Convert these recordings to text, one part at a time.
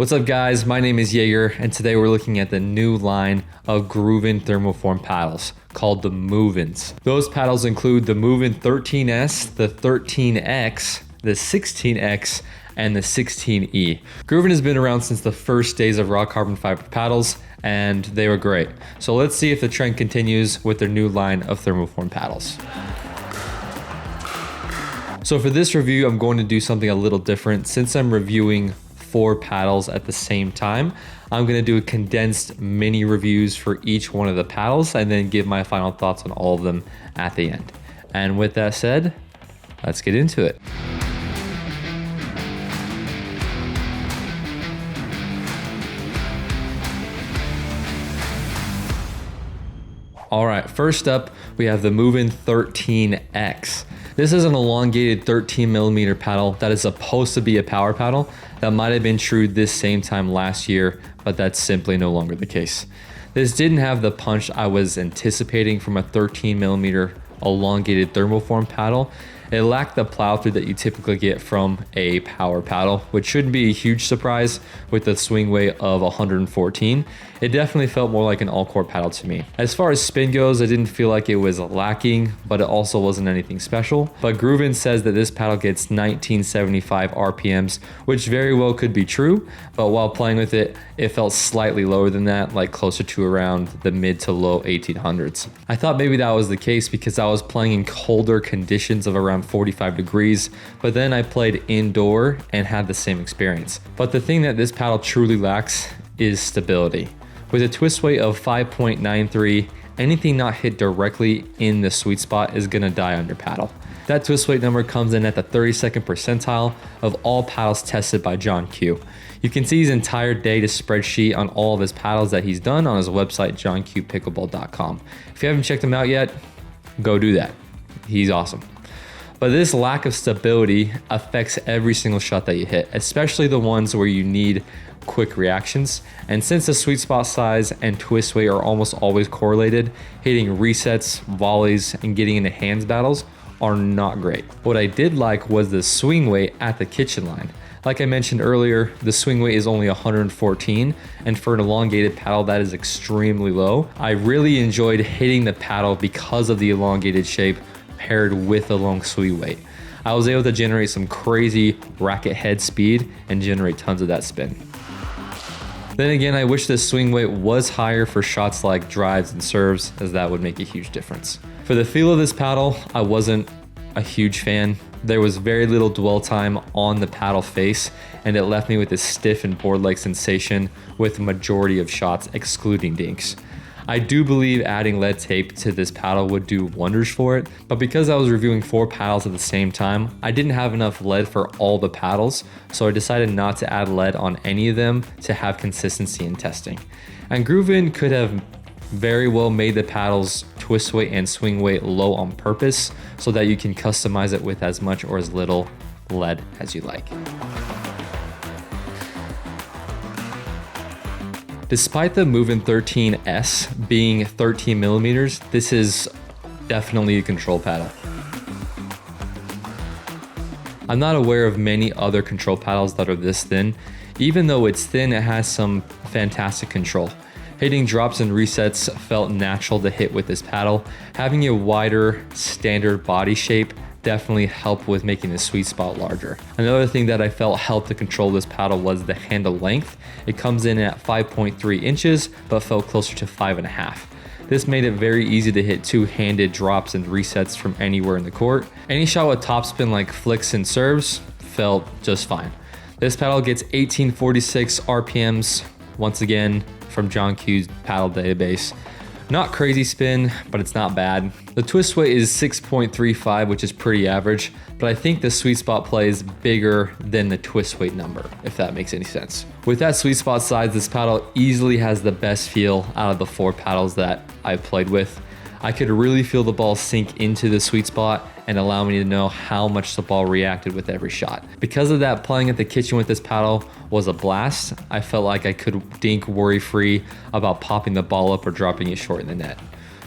What's up guys, my name is Jaeger and today we're looking at the new line of GRÜVN Thermoformed paddles called the Moveins. Those paddles include the MÜVN 13S, the 13X, the 16X, and the 16E. GRÜVN has been around since the first days of raw carbon fiber paddles and they were great. So let's see if the trend continues with their new line of thermoformed paddles. So for this review, I'm going to do something a little different. Since I'm reviewing 4 paddles at the same time, I'm going to do a condensed mini reviews for each one of the paddles and then give my final thoughts on all of them at the end. And with that said, let's get into it. All right, first up, we have the MÜVN 13X. This is an elongated 13mm paddle that is supposed to be a power paddle. That might have been true this same time last year, but that's simply no longer the case. This didn't have the punch I was anticipating from a 13mm elongated thermoform paddle. It lacked the plow through that you typically get from a power paddle, which shouldn't be a huge surprise with the swing weight of 114. It definitely felt more like an all-court paddle to me. As far as spin goes, I didn't feel like it was lacking, but it also wasn't anything special. But GRÜVN says that this paddle gets 1975 RPMs, which very well could be true, but while playing with it, it felt slightly lower than that, like closer to around the mid to low 1800s. I thought maybe that was the case because I was playing in colder conditions of around 45 degrees, but then I played indoor and had the same experience. But the thing that this paddle truly lacks is stability. With a twist weight of 5.93, anything not hit directly in the sweet spot is gonna die on your paddle. That twist weight number comes in at the 32nd percentile of all paddles tested by John Q. You can see his entire data spreadsheet on all of his paddles that he's done on his website, johnqpickleball.com. If you haven't checked him out yet, go do that. He's awesome. But this lack of stability affects every single shot that you hit, especially the ones where you need quick reactions. And since the sweet spot size and twist weight are almost always correlated, hitting resets, volleys, and getting into hands battles are not great. What I did like was the swing weight at the kitchen line. Like I mentioned earlier, the swing weight is only 114, and for an elongated paddle, that is extremely low. I really enjoyed hitting the paddle because of the elongated shape paired with a long swing weight. I was able to generate some crazy racket head speed and generate tons of that spin. Then again, I wish the swing weight was higher for shots like drives and serves, as that would make a huge difference. For the feel of this paddle, I wasn't a huge fan. There was very little dwell time on the paddle face, and it left me with this stiff and board-like sensation with the majority of shots excluding dinks. I do believe adding lead tape to this paddle would do wonders for it, but because I was reviewing 4 paddles at the same time, I didn't have enough lead for all the paddles, so I decided not to add lead on any of them to have consistency in testing. And GRÜVN could have very well made the paddles twist weight and swing weight low on purpose so that you can customize it with as much or as little lead as you like. Despite the MÜVN 13S being 13mm, this is definitely a control paddle. I'm not aware of many other control paddles that are this thin. Even though it's thin, it has some fantastic control. Hitting drops and resets felt natural to hit with this paddle. Having a wider standard body shape definitely helped with making the sweet spot larger. Another thing that I felt helped to control this paddle was the handle length. It comes in at 5.3 inches, but felt closer to 5.5. This made it very easy to hit two-handed drops and resets from anywhere in the court. Any shot with topspin like flicks and serves felt just fine. This paddle gets 1846 RPMs, once again, from John Q's paddle database. Not crazy spin, but it's not bad. The twist weight is 6.35, which is pretty average, but I think the sweet spot play is bigger than the twist weight number, if that makes any sense. With that sweet spot size, this paddle easily has the best feel out of the 4 paddles that I've played with. I could really feel the ball sink into the sweet spot and allow me to know how much the ball reacted with every shot. Because of that, playing at the kitchen with this paddle was a blast. I felt like I could dink worry-free about popping the ball up or dropping it short in the net.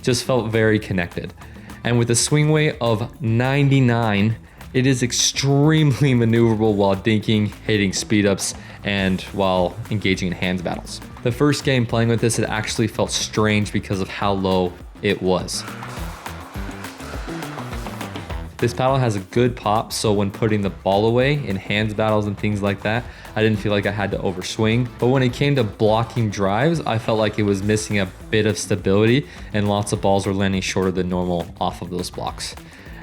Just felt very connected. And with a swing weight of 99 It is extremely maneuverable while dinking, hitting speed ups, and while engaging in hands battles. The first game playing with this, it actually felt strange because of how low it was. This paddle has a good pop, so when putting the ball away in hands battles and things like that, I didn't feel like I had to overswing. But when it came to blocking drives, I felt like it was missing a bit of stability and lots of balls were landing shorter than normal off of those blocks.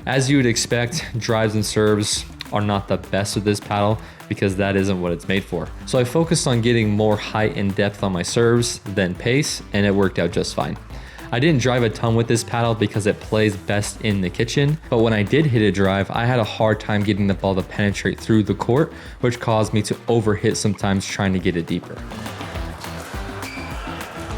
As you would expect, drives and serves are not the best with this paddle because that isn't what it's made for. So I focused on getting more height and depth on my serves than pace, and it worked out just fine. I didn't drive a ton with this paddle because it plays best in the kitchen, but when I did hit a drive, I had a hard time getting the ball to penetrate through the court, which caused me to overhit sometimes trying to get it deeper.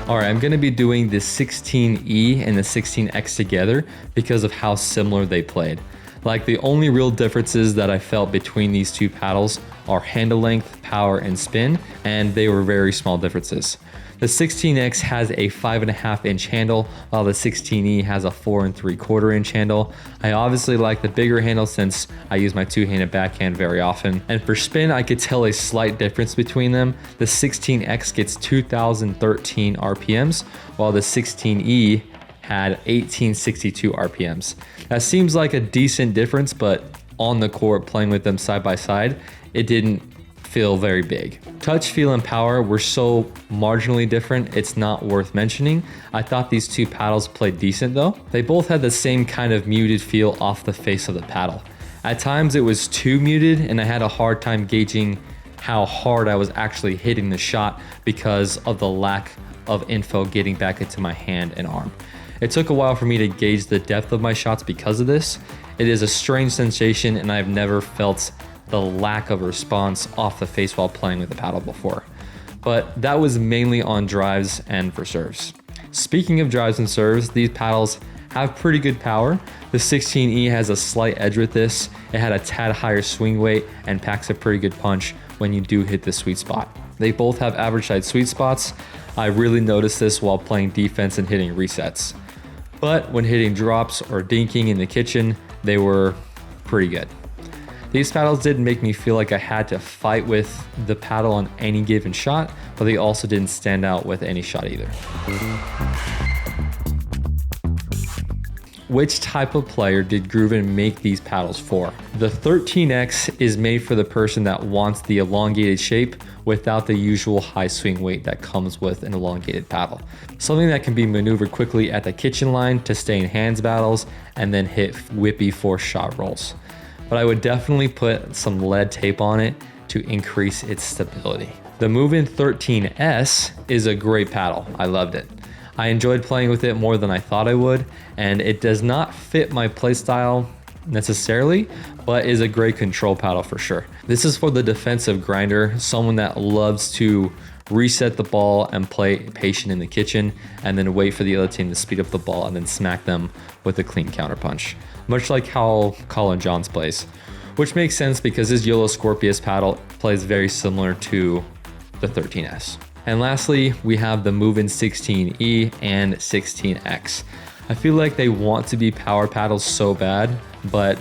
All right, I'm gonna be doing the 16E and the 16X together because of how similar they played. Like, the only real differences that I felt between these two paddles are handle length, power, and spin, and they were very small differences. The 16X has a 5.5 inch handle, while the 16E has a 4 3/4 inch handle. I obviously like the bigger handle since I use my two-handed backhand very often. And for spin, I could tell a slight difference between them. The 16X gets 2013 RPMs, while the 16E had 1862 RPMs. That seems like a decent difference, but on the court playing with them side by side, it didn't feel very big. Touch, feel, and power were so marginally different, it's not worth mentioning. I thought these two paddles played decent though. They both had the same kind of muted feel off the face of the paddle. At times it was too muted and I had a hard time gauging how hard I was actually hitting the shot because of the lack of info getting back into my hand and arm. It took a while for me to gauge the depth of my shots because of this. It is a strange sensation and I've never felt the lack of response off the face while playing with the paddle before. But that was mainly on drives and for serves. Speaking of drives and serves, these paddles have pretty good power. The 16E has a slight edge with this. It had a tad higher swing weight and packs a pretty good punch when you do hit the sweet spot. They both have average side sweet spots. I really noticed this while playing defense and hitting resets. But when hitting drops or dinking in the kitchen, they were pretty good. These paddles didn't make me feel like I had to fight with the paddle on any given shot, but they also didn't stand out with any shot either. Which type of player did GRÜVN make these paddles for? The 13X is made for the person that wants the elongated shape without the usual high swing weight that comes with an elongated paddle. Something that can be maneuvered quickly at the kitchen line to stay in hands battles and then hit whippy force shot rolls. But I would definitely put some lead tape on it to increase its stability. The Movein 13S is a great paddle. I loved it. I enjoyed playing with it more than I thought I would, and it does not fit my playstyle necessarily, but is a great control paddle for sure. This is for the defensive grinder, someone that loves to reset the ball and play patient in the kitchen and then wait for the other team to speed up the ball and then smack them with a clean counterpunch. Much like how Colin Johns plays, which makes sense because his Yellow Scorpius paddle plays very similar to the 13S. And lastly, we have the MÜVN 16E and 16X. I feel like they want to be power paddles so bad, but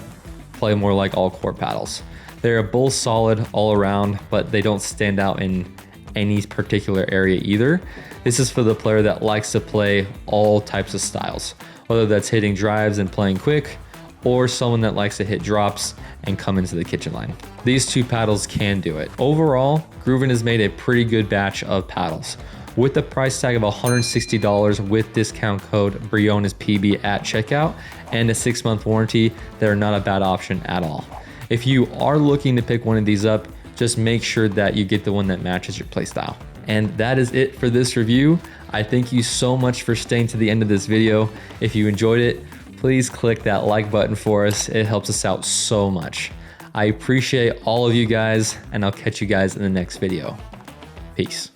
play more like all court paddles. They're both solid all around, but they don't stand out in any particular area either. This is for the player that likes to play all types of styles, whether that's hitting drives and playing quick, or someone that likes to hit drops and come into the kitchen line. These two paddles can do it. Overall, GRÜVN has made a pretty good batch of paddles. With the price tag of $160 with discount code BrionesPB at checkout and a 6-month warranty, they're not a bad option at all. If you are looking to pick one of these up, just make sure that you get the one that matches your playstyle. And that is it for this review. I thank you so much for staying to the end of this video. If you enjoyed it, please click that like button for us. It helps us out so much. I appreciate all of you guys, and I'll catch you guys in the next video. Peace.